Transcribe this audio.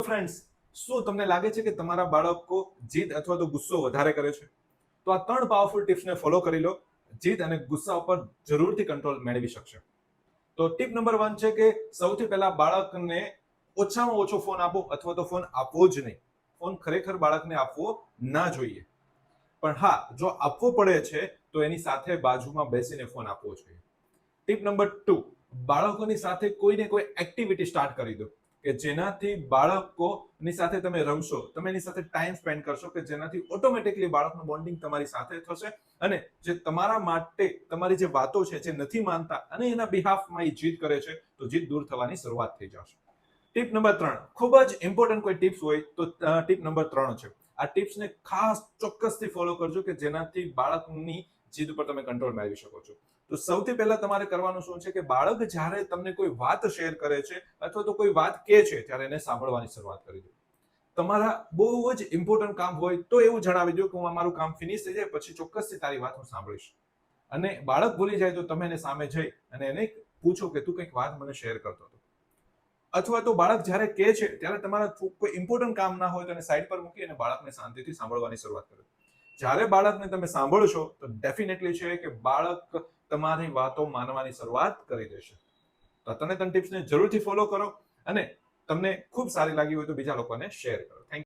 Friends, શું તમને લાગે છે કે તમારા બાળકો જીદ અથવા તો ગુસ્સો વધારે કરે છે? તો આ 3 પાવરફુલ ટિપ્સને ફોલો કરી લો. જીદ અને ગુસ્સા ઉપર જરૂરથી કંટ્રોલ મેળવી શકશે. તો ટીપ નંબર 1 છે કે સૌથી પહેલા બાળકને ઓછામાં ઓછો ફોન આપો અથવા તો ફોન આપવો જ નહીં. ફોન ખરેખર બાળકને આપવો ના જોઈએ. પણ હા, જો આપવો પડે છે તો એની સાથે બાજુમાં બેસીને ફોન આપવો જોઈએ. ટીપ નંબર 2, બાળકોની સાથે કોઈને કોઈ એક્ટિવિટી સ્ટાર્ટ કરી દો કે જેનાથી બાળકોની સાથે તમે રમશો, તમે એની સાથે ટાઈમ સ્પેન્ડ કરશો કે જેનાથી ઓટોમેટિકલી બાળકનું બોન્ડિંગ તમારી સાથે થશે અને જે તમારા માટે તમારી જે વાતો છે જે નથી માનતા અને એના બિહાફમાં એ જીદ કરે છે તો જીદ દૂર થવાની શરૂઆત થઈ જશે. ટીપ નંબર 3, ખૂબ જ ઇમ્પોર્ટન્ટ કોઈ ટિપ્સ હોય તો ટીપ નંબર 3 છે. આ ટિપ્સને ખાસ ચોક્કસથી ફોલો કરજો કે જેનાથી બાળકની જીદ ઉપર તમે કંટ્રોલ મેળવી શકો છો. તો સૌથી પહેલા તમારે કરવાનું શું છે કે બાળક જ્યારે તમને કોઈ વાત શેર કરે છે અથવા તો કોઈ વાત કહે છે ત્યારે એને સાંભળવાની શરૂઆત કરી દો. તમારા બહુ જ ઇમ્પોર્ટન્ટ કામ હોય તો એવું જણાવી દો કે હું મારું કામ ફિનિશ થઈ જાય પછી ચોક્કસથી તારી વાત હું સાંભળીશ. અને બાળક ભૂલી જાય તો તમે એને સામે જઈ અને એને પૂછો કે તું કંઈક વાત મને શેર કરતો હતો. અથવા તો બાળક જ્યારે કહે છે ત્યારે તમારા કોઈ ઇમ્પોર્ટન્ટ કામ ના હોય તો એને સાઈડ પર મૂકી અને બાળકને શાંતિથી સાંભળવાની શરૂઆત કરો. જ્યારે બાળકને તમે સાંભળશો તો ડેફિનેટલી છે કે બાળક તમારી વાતો માનવાની શરૂઆત કરી દેશે. તો તમે 3 ટિપ્સને જરૂરથી ફોલો કરો અને તમને ખૂબ સારી લાગી હોય તો બીજા લોકોને શેર કરો. Thank you.